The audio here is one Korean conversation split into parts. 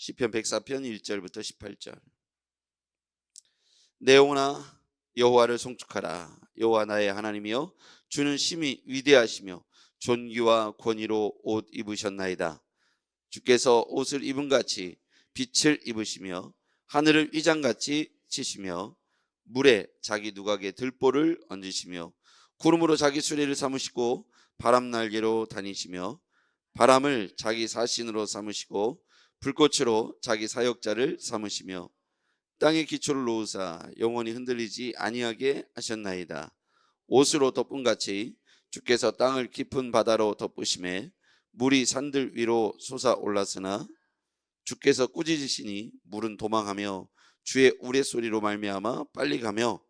시편 104편 1절부터 18절. 내 영혼아 여호와를 송축하라. 여호와 나의 하나님이여 주는 심히 위대하시며 존귀와 권위로 옷 입으셨나이다. 주께서 옷을 입은 같이 빛을 입으시며 하늘을 휘장같이 치시며 물에 자기 누각에 들보를 얹으시며 구름으로 자기 수레를 삼으시고 바람 날개로 다니시며 바람을 자기 사신으로 삼으시고 불꽃으로 자기 사역자를 삼으시며 땅에 기초를 놓으사 영원히 흔들리지 아니하게 하셨나이다. 옷으로 덮은 같이 주께서 땅을 깊은 바다로 덮으심에 물이 산들 위로 솟아올랐으나 주께서 꾸짖으시니 물은 도망하며 주의 우레소리로 말미암아 빨리 가며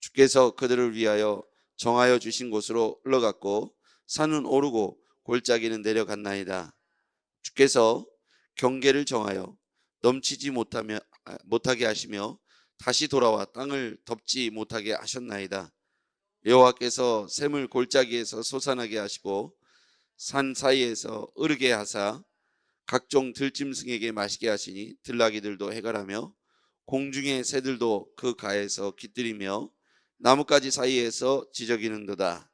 주께서 그들을 위하여 정하여 주신 곳으로 흘러갔고 산은 오르고 골짜기는 내려갔나이다. 주께서 경계를 정하여 넘치지 못하게 하시며 다시 돌아와 땅을 덮지 못하게 하셨나이다. 여호와께서 샘을 골짜기에서 솟아나게 하시고 산 사이에서 으르게 하사 각종 들짐승에게 마시게 하시니 들나귀들도 해갈하며 공중의 새들도 그 가에서 깃들이며 나뭇가지 사이에서 지저귀는도다.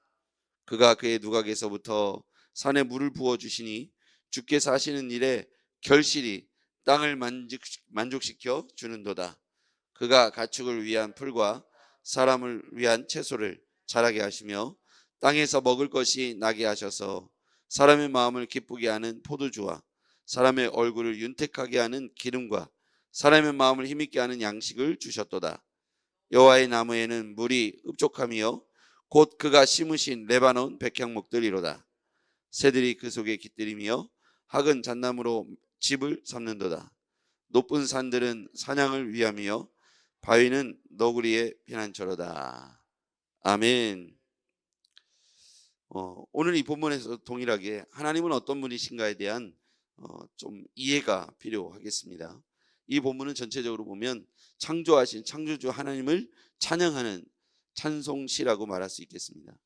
그가 그의 누각에서부터 산에 물을 부어주시니 주께서 하시는 일에 결실이 땅을 만족시켜 주는도다. 그가 가축을 위한 풀과 사람을 위한 채소를 자라게 하시며 땅에서 먹을 것이 나게 하셔서 사람의 마음을 기쁘게 하는 포도주와 사람의 얼굴을 윤택하게 하는 기름과 사람의 마음을 힘있게 하는 양식을 주셨도다. 여호와의 나무에는 물이 흡족하며 곧 그가 심으신 레바논 백향목들이로다. 새들이 그 속에 깃들이며 학은 잣나무로 집을 삼는도다. 높은 산들은 사냥을 위함이요 바위는 너구리의 피난처로다. 아멘. 오늘 이 본문에서 동일하게 하나님은 어떤 분이신가에 대한 좀 이해가 필요하겠습니다. 이 본문은 전체적으로 보면 창조하신 창조주 하나님을 찬양하는 찬송시라고 말할 수 있겠습니다.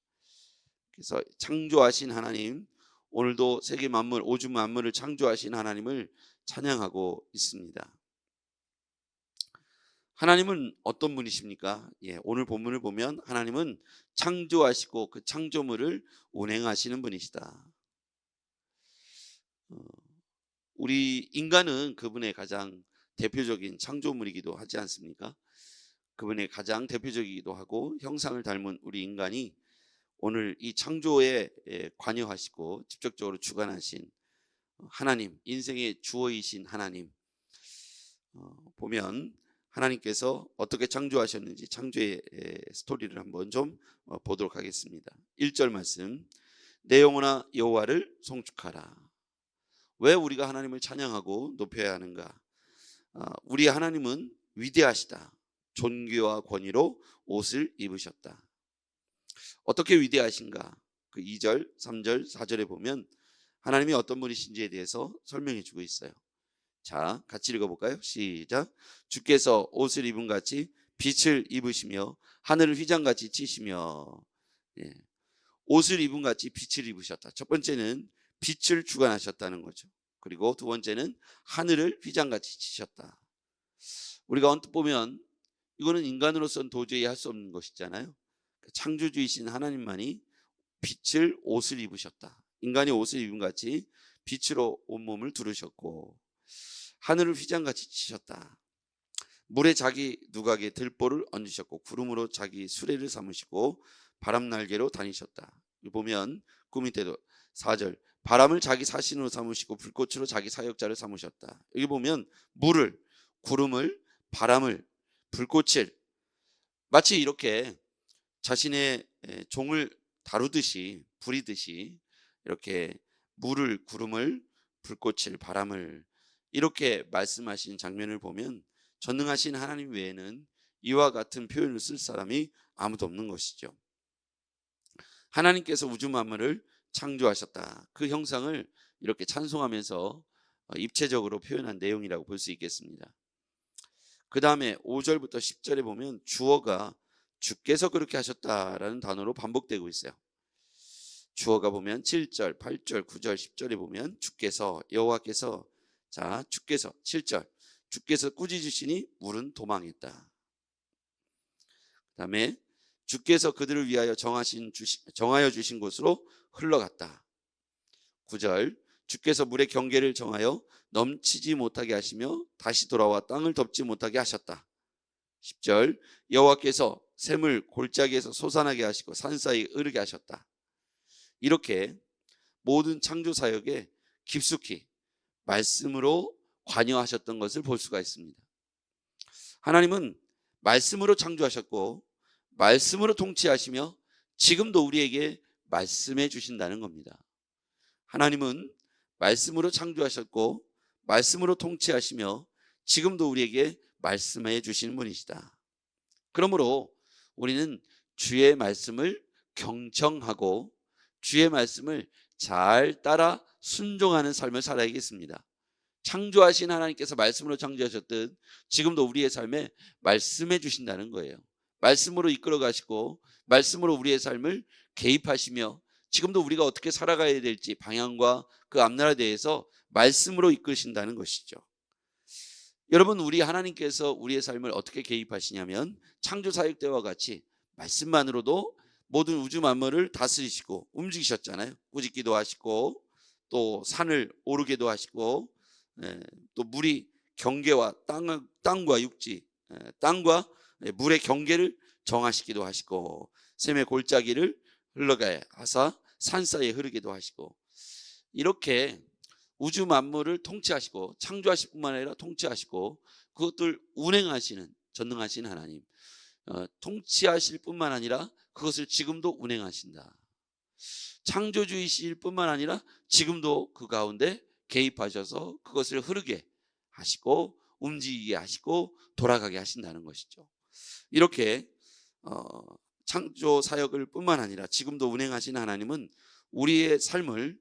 그래서 창조하신 하나님, 오늘도 세계 만물, 오주 만물을 창조하신 하나님을 찬양하고 있습니다. 하나님은 어떤 분이십니까? 오늘 본문을 보면 하나님은 창조하시고 그 창조물을 운행하시는 분이시다. 우리 인간은 그분의 가장 대표적인 창조물이기도 하지 않습니까? 그분의 가장 대표적이기도 하고 형상을 닮은 우리 인간이 오늘 이 창조에 관여하시고 직접적으로 주관하신 하나님, 인생의 주어이신 하나님 보면 하나님께서 어떻게 창조하셨는지 창조의 스토리를 한번 좀 보도록 하겠습니다. 1절 말씀, 내 영혼아 여호와를 송축하라. 왜 우리가 하나님을 찬양하고 높여야 하는가? 우리 하나님은 위대하시다. 존귀와 권위로 옷을 입으셨다. 어떻게 위대하신가? 그 2절, 3절, 4절에 보면 하나님이 어떤 분이신지에 대해서 설명해 주고 있어요. 자, 같이 읽어볼까요? 시작. 주께서 옷을 입은 같이 빛을 입으시며 하늘을 휘장같이 치시며. 옷을 입은 같이 빛을 입으셨다. 첫 번째는 빛을 주관하셨다는 거죠. 그리고 두 번째는 하늘을 휘장같이 치셨다. 우리가 언뜻 보면 이거는 인간으로서는 도저히 할 수 없는 것이잖아요. 창조주이신 하나님만이 빛을 옷을 입으셨다. 인간이 옷을 입은 같이 빛으로 온몸을 두르셨고 하늘을 휘장같이 치셨다. 물에 자기 누각에 들보를 얹으셨고 구름으로 자기 수레를 삼으시고 바람 날개로 다니셨다. 보면 그 밑에도 4절, 바람을 자기 사신으로 삼으시고 불꽃으로 자기 사역자를 삼으셨다. 여기 보면 물을, 구름을, 바람을, 불꽃을 마치 이렇게 자신의 종을 다루듯이 부리듯이 이렇게 물을, 구름을, 불꽃을, 바람을 이렇게 말씀하신 장면을 보면 전능하신 하나님 외에는 이와 같은 표현을 쓸 사람이 아무도 없는 것이죠. 하나님께서 우주 만물을 창조하셨다. 그 형상을 이렇게 찬송하면서 입체적으로 표현한 내용이라고 볼 수 있겠습니다. 그 다음에 5절부터 10절에 보면 주어가 주께서 그렇게 하셨다라는 단어로 반복되고 있어요. 주어가 보면 7절, 8절, 9절, 10절에 보면 주께서, 여호와께서 자, 주께서 7절 주께서 꾸짖으시니 물은 도망했다. 그다음에 주께서 그들을 위하여 정하여 주신 곳으로 흘러갔다. 9절 주께서 물의 경계를 정하여 넘치지 못하게 하시며 다시 돌아와 땅을 덮지 못하게 하셨다. 10절 여호와께서 샘을 골짜기에서 솟아나게 하시고 산 사이에 흐르게 하셨다. 이렇게 모든 창조 사역에 깊숙이 말씀으로 관여하셨던 것을 볼 수가 있습니다. 하나님은 말씀으로 창조하셨고 말씀으로 통치하시며 지금도 우리에게 말씀해 주신다는 겁니다. 하나님은 말씀으로 창조하셨고 말씀으로 통치하시며 지금도 우리에게 말씀해 주시는 분이시다. 그러므로 우리는 주의 말씀을 경청하고 주의 말씀을 잘 따라 순종하는 삶을 살아야겠습니다. 창조하신 하나님께서 말씀으로 창조하셨듯 지금도 우리의 삶에 말씀해 주신다는 거예요. 말씀으로 이끌어 가시고 말씀으로 우리의 삶을 개입하시며 지금도 우리가 어떻게 살아가야 될지 방향과 그 앞날에 대해서 말씀으로 이끄신다는 것이죠. 여러분, 우리 하나님께서 우리의 삶을 어떻게 개입하시냐면 창조 사역 때와 같이 말씀만으로도 모든 우주 만물을 다스리시고 움직이셨잖아요. 꾸짖기도 하시고 또 산을 오르게도 하시고 또 물이 경계와 땅과 육지, 땅과 물의 경계를 정하시기도 하시고 샘의 골짜기를 흘러가게 하사 산 사이에 흐르기도 하시고 이렇게 우주 만물을 통치하시고 창조하실 뿐만 아니라 통치하시고 그것들 운행하시는 전능하신 하나님, 통치하실 뿐만 아니라 그것을 지금도 운행하신다. 창조주이실 뿐만 아니라 지금도 그 가운데 개입하셔서 그것을 흐르게 하시고 움직이게 하시고 돌아가게 하신다는 것이죠. 이렇게 창조 사역을 뿐만 아니라 지금도 운행하시는 하나님은 우리의 삶을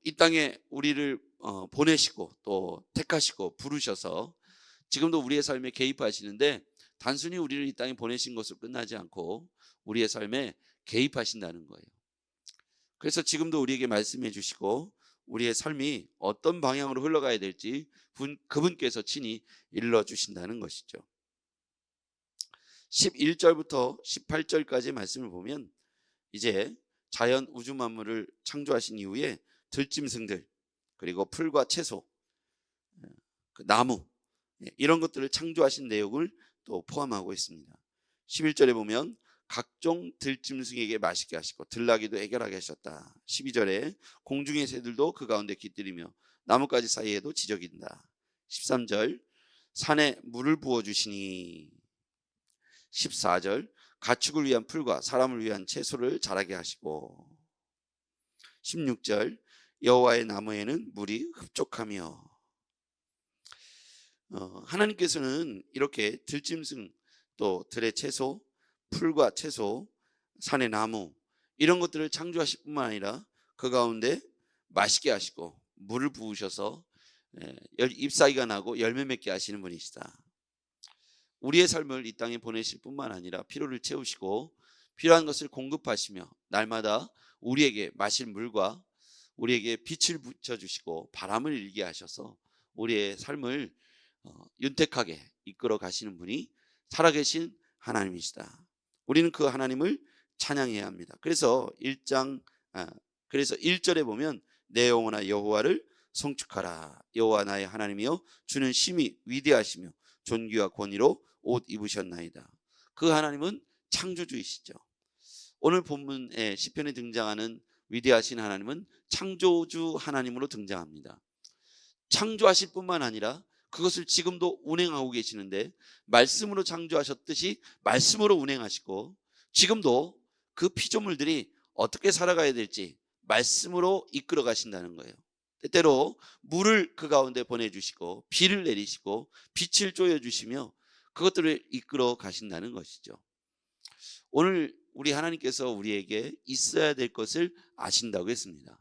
이 땅에 우리를 보내시고 또 택하시고 부르셔서 지금도 우리의 삶에 개입하시는데 단순히 우리를 이 땅에 보내신 것으로 끝나지 않고 우리의 삶에 개입하신다는 거예요. 그래서 지금도 우리에게 말씀해 주시고 우리의 삶이 어떤 방향으로 흘러가야 될지 그분께서 친히 일러 주신다는 것이죠. 11절부터 18절까지의 말씀을 보면 이제 자연 우주 만물을 창조하신 이후에 들짐승들 그리고 풀과 채소, 나무 이런 것들을 창조하신 내용을 또 포함하고 있습니다. 11절에 보면 각종 들짐승에게 맛있게 하시고 들나귀도 애결하게 하셨다. 12절에 공중의 새들도 그 가운데 깃들이며 나뭇가지 사이에도 지저귀다. 13절 산에 물을 부어주시니. 14절 가축을 위한 풀과 사람을 위한 채소를 자라게 하시고. 16절 여호와의 나무에는 물이 흡족하며. 하나님께서는 이렇게 들짐승 또 들의 채소, 풀과 채소, 산의 나무 이런 것들을 창조하실 뿐만 아니라 그 가운데 맛있게 하시고 물을 부으셔서 잎사귀가 나고 열매 맺게 하시는 분이시다. 우리의 삶을 이 땅에 보내실 뿐만 아니라 필요를 채우시고 필요한 것을 공급하시며 날마다 우리에게 마실 물과 우리에게 빛을 비춰주시고 바람을 일게 하셔서 우리의 삶을 윤택하게 이끌어 가시는 분이 살아계신 하나님이시다. 우리는 그 하나님을 찬양해야 합니다. 그래서 1절에 보면 내 영혼아 여호와를 성축하라. 여호와 나의 하나님이여 주는 심히 위대하시며 존귀와 권위로 옷 입으셨나이다. 그 하나님은 창조주이시죠. 오늘 본문의 시편에 등장하는 위대하신 하나님은 창조주 하나님으로 등장합니다. 창조하실 뿐만 아니라 그것을 지금도 운행하고 계시는데 말씀으로 창조하셨듯이 말씀으로 운행하시고 지금도 그 피조물들이 어떻게 살아가야 될지 말씀으로 이끌어 가신다는 거예요. 때때로 물을 그 가운데 보내주시고 비를 내리시고 빛을 쪼여주시며 그것들을 이끌어 가신다는 것이죠. 오늘 우리 하나님께서 우리에게 있어야 될 것을 아신다고 했습니다.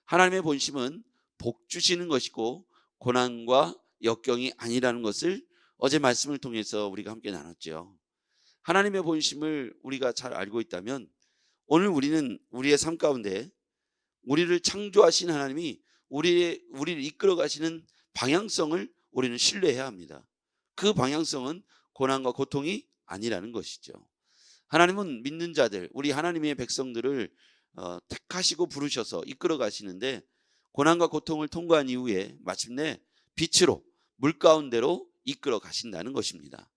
하나님의 본심은 복 주시는 것이고 고난과 역경이 아니라는 것을 어제 말씀을 통해서 우리가 함께 나눴죠. 하나님의 본심을 우리가 잘 알고 있다면 오늘 우리는 우리의 삶 가운데 우리를 창조하신 하나님이 우리를 이끌어 가시는 방향성을 우리는 신뢰해야 합니다. 그 방향성은 고난과 고통이 아니라는 것이죠. 하나님은 믿는 자들, 우리 하나님의 백성들을 택하시고 부르셔서 이끌어 가시는데, 고난과 고통을 통과한 이후에 마침내 빛으로, 물 가운데로 이끌어 가신다는 것입니다.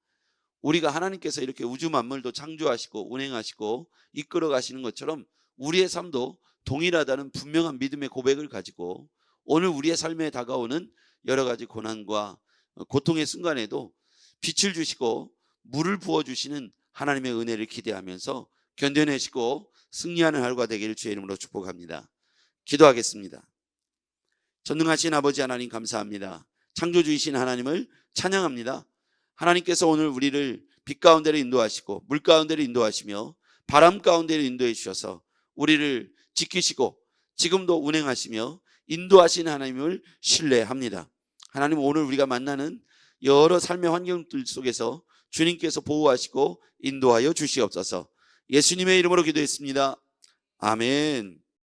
우리가 하나님께서 이렇게 우주 만물도 창조하시고 운행하시고 이끌어 가시는 것처럼 우리의 삶도 동일하다는 분명한 믿음의 고백을 가지고 오늘 우리의 삶에 다가오는 여러 가지 고난과 고통의 순간에도 빛을 주시고 물을 부어주시는 하나님의 은혜를 기대하면서 견뎌내시고 승리하는 하루가 되기를 주의 이름으로 축복합니다. 기도하겠습니다. 전능하신 아버지 하나님, 감사합니다. 창조주이신 하나님을 찬양합니다. 하나님께서 오늘 우리를 빛 가운데로 인도하시고 물 가운데로 인도하시며 바람 가운데로 인도해 주셔서 우리를 지키시고 지금도 운행하시며 인도하신 하나님을 신뢰합니다. 하나님, 오늘 우리가 만나는 여러 삶의 환경들 속에서 주님께서 보호하시고 인도하여 주시옵소서. 예수님의 이름으로 기도했습니다. 아멘.